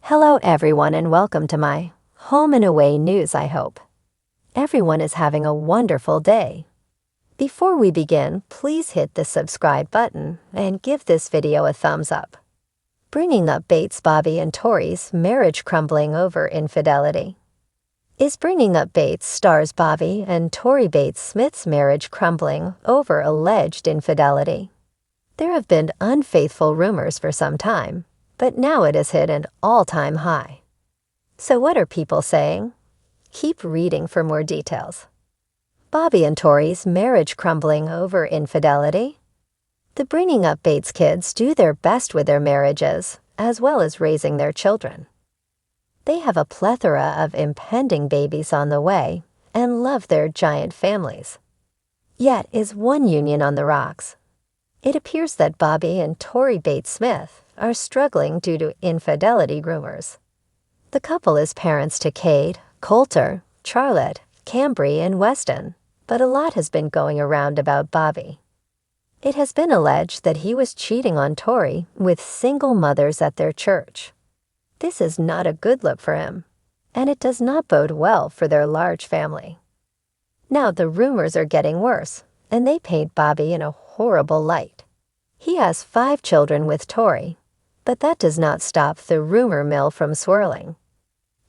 Hello everyone and welcome to my home and away news. I hope everyone is having a wonderful day. Before we begin, please hit the subscribe button and give this video a thumbs up. Bringing up Bates, Bobby and Tori's marriage crumbling over infidelity. Is Bringing Up Bates stars Bobby and Tori Bates Smith's marriage crumbling over alleged infidelity. There have been unfaithful rumors for some time, but now it has hit an all-time high. So what are people saying? Keep reading for more details. Bobby and Tori's marriage crumbling over infidelity. The Bringing Up Bates kids do their best with their marriages, as well as raising their children. They have a plethora of impending babies on the way and love their giant families. Yet is one union on the rocks. It appears that Bobby and Tori Bates Smith are struggling due to infidelity rumors. The couple is parents to Cade, Coulter, Charlotte, Cambry, and Weston, but a lot has been going around about Bobby. It has been alleged that he was cheating on Tori with single mothers at their church. This is not a good look for him, and it does not bode well for their large family. Now the rumors are getting worse, and they paint Bobby in a horrible light. He has 5 children with Tori, but that does not stop the rumor mill from swirling.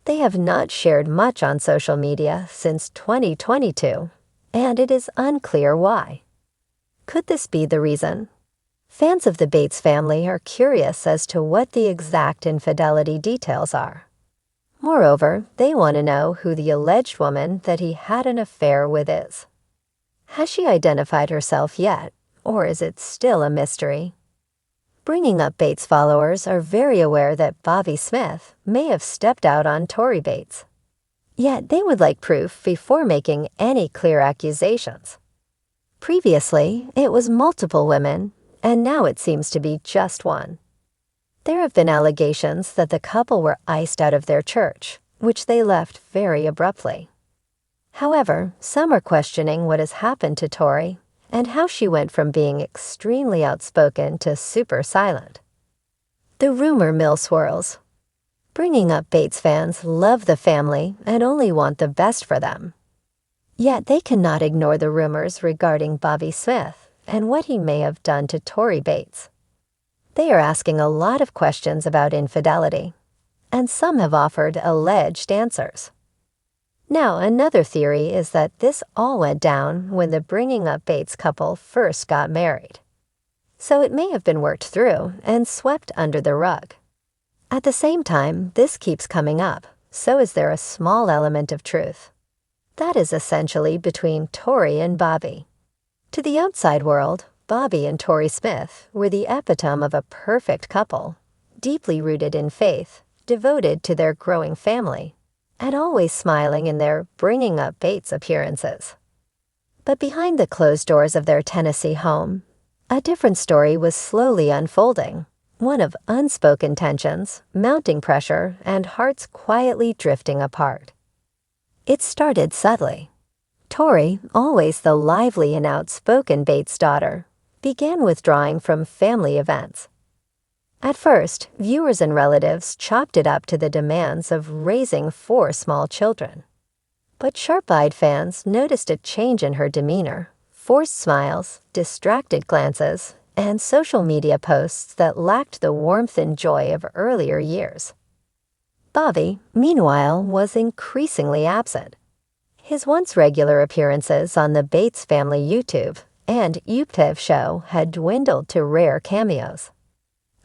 They have not shared much on social media since 2022, and it is unclear why. Could this be the reason? Fans of the Bates family are curious as to what the exact infidelity details are. Moreover, they want to know who the alleged woman that he had an affair with is. Has she identified herself yet, or is it still a mystery? Bringing Up Bates followers are very aware that Bobby Smith may have stepped out on Tori Bates. Yet they would like proof before making any clear accusations. Previously, it was multiple women, and now it seems to be just one. There have been allegations that the couple were iced out of their church, which they left very abruptly. However, some are questioning what has happened to Tori and how she went from being extremely outspoken to super silent. The rumor mill swirls. Bringing Up Bates fans love the family and only want the best for them. Yet they cannot ignore the rumors regarding Bobby Smith and what he may have done to Tori Bates. They are asking a lot of questions about infidelity, and some have offered alleged answers. Now, another theory is that this all went down when the Bringing Up Bates couple first got married. So it may have been worked through and swept under the rug. At the same time, this keeps coming up, so is there a small element of truth. That is essentially between Tori and Bobby. To the outside world, Bobby and Tori Smith were the epitome of a perfect couple, deeply rooted in faith, devoted to their growing family, and always smiling in their Bringing Up Bates appearances. But behind the closed doors of their Tennessee home, a different story was slowly unfolding, one of unspoken tensions, mounting pressure, and hearts quietly drifting apart. It started subtly. Tori, always the lively and outspoken Bates daughter, began withdrawing from family events. At first, viewers and relatives chopped it up to the demands of raising 4 small children. But sharp-eyed fans noticed a change in her demeanor, forced smiles, distracted glances, and social media posts that lacked the warmth and joy of earlier years. Bobby, meanwhile, was increasingly absent. His once regular appearances on the Bates family YouTube and YouTube show had dwindled to rare cameos.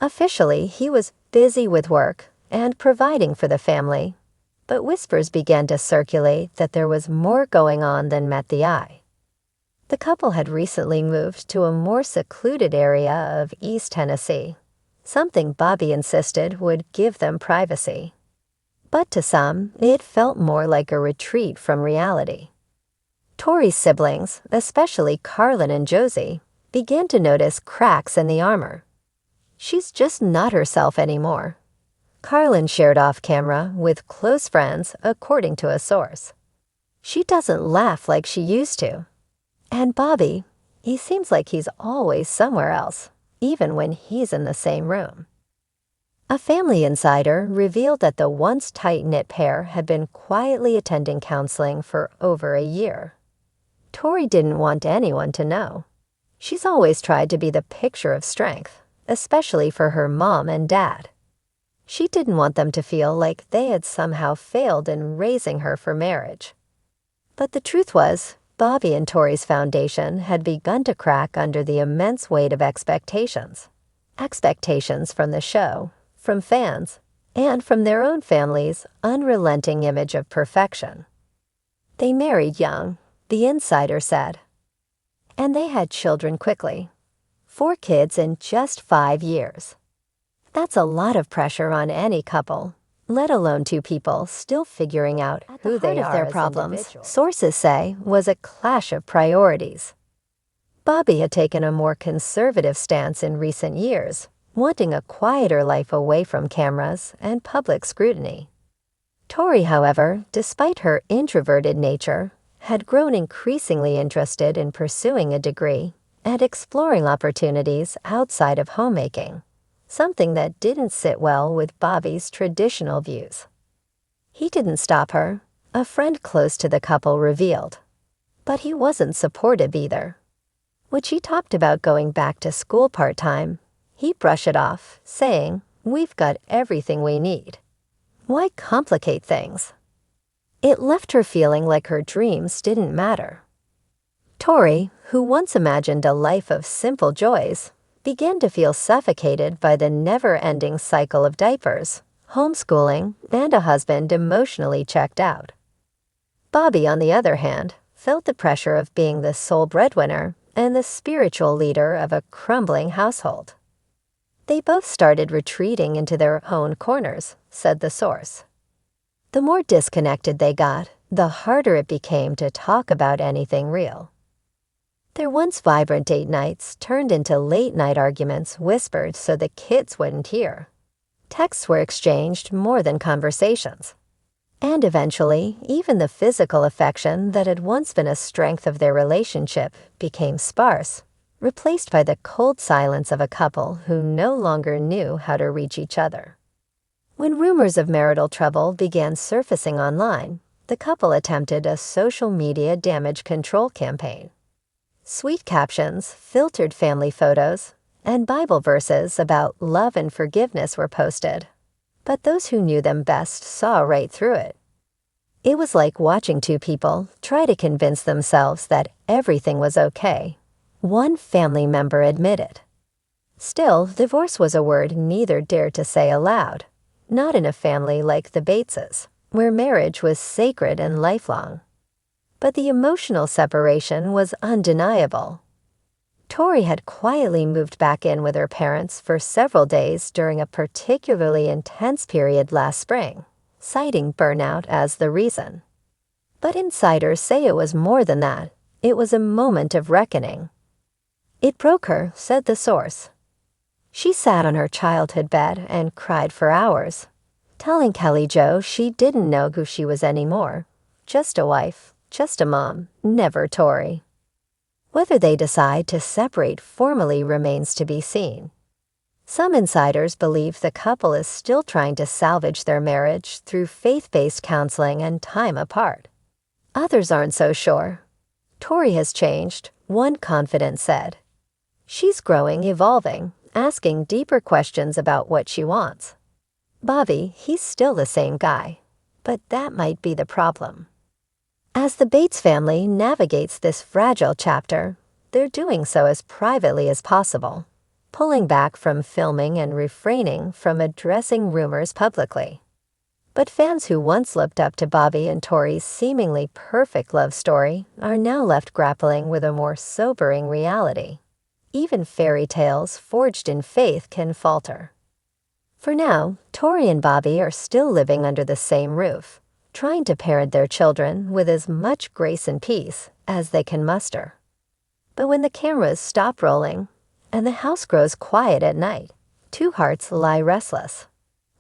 Officially, he was busy with work and providing for the family, but whispers began to circulate that there was more going on than met the eye. The couple had recently moved to a more secluded area of East Tennessee, something Bobby insisted would give them privacy. But to some, it felt more like a retreat from reality. Tori's siblings, especially Carlin and Josie, began to notice cracks in the armor. She's just not herself anymore. Carlin shared off camera with close friends, according to a source. She doesn't laugh like she used to. And Bobby, he seems like he's always somewhere else, even when he's in the same room. A family insider revealed that the once tight-knit pair had been quietly attending counseling for over a year. Tori didn't want anyone to know. She's always tried to be the picture of strength, especially for her mom and dad. She didn't want them to feel like they had somehow failed in raising her for marriage. But the truth was, Bobby and Tori's foundation had begun to crack under the immense weight of expectations. Expectations from the show, from fans, and from their own family's unrelenting image of perfection. They married young, the insider said. And they had children quickly. 4 kids in just 5 years. That's a lot of pressure on any couple, let alone 2 people still figuring out who they are. Their problems, sources say, was a clash of priorities. Bobby had taken a more conservative stance in recent years, wanting a quieter life away from cameras and public scrutiny. Tori, however, despite her introverted nature, had grown increasingly interested in pursuing a degree and exploring opportunities outside of homemaking, something that didn't sit well with Bobby's traditional views. He didn't stop her, a friend close to the couple revealed. But he wasn't supportive either. When she talked about going back to school part-time, he brushed it off, saying, "We've got everything we need. Why complicate things?" It left her feeling like her dreams didn't matter. Tori, who once imagined a life of simple joys, began to feel suffocated by the never-ending cycle of diapers, homeschooling, and a husband emotionally checked out. Bobby, on the other hand, felt the pressure of being the sole breadwinner and the spiritual leader of a crumbling household. They both started retreating into their own corners, said the source. The more disconnected they got, the harder it became to talk about anything real. Their once vibrant date nights turned into late-night arguments whispered so the kids wouldn't hear. Texts were exchanged more than conversations. And eventually, even the physical affection that had once been a strength of their relationship became sparse, replaced by the cold silence of a couple who no longer knew how to reach each other. When rumors of marital trouble began surfacing online, the couple attempted a social media damage control campaign. Sweet captions, filtered family photos, and Bible verses about love and forgiveness were posted. But those who knew them best saw right through it. It was like watching 2 people try to convince themselves that everything was okay. One family member admitted. Still, divorce was a word neither dared to say aloud. Not in a family like the Bateses, where marriage was sacred and lifelong. But the emotional separation was undeniable. Tori had quietly moved back in with her parents for several days during a particularly intense period last spring, citing burnout as the reason. But insiders say it was more than that. It was a moment of reckoning. It broke her, said the source. She sat on her childhood bed and cried for hours, telling Kelly Jo she didn't know who she was anymore. Just a wife, just a mom, never Tori. Whether they decide to separate formally remains to be seen. Some insiders believe the couple is still trying to salvage their marriage through faith-based counseling and time apart. Others aren't so sure. Tori has changed, one confidant said. She's growing, evolving, asking deeper questions about what she wants. Bobby, he's still the same guy, but that might be the problem. As the Bates family navigates this fragile chapter, they're doing so as privately as possible, pulling back from filming and refraining from addressing rumors publicly. But fans who once looked up to Bobby and Tori's seemingly perfect love story are now left grappling with a more sobering reality. Even fairy tales forged in faith can falter. For now, Tori and Bobby are still living under the same roof, trying to parent their children with as much grace and peace as they can muster. But when the cameras stop rolling and the house grows quiet at night, 2 hearts lie restless,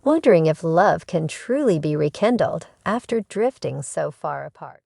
wondering if love can truly be rekindled after drifting so far apart.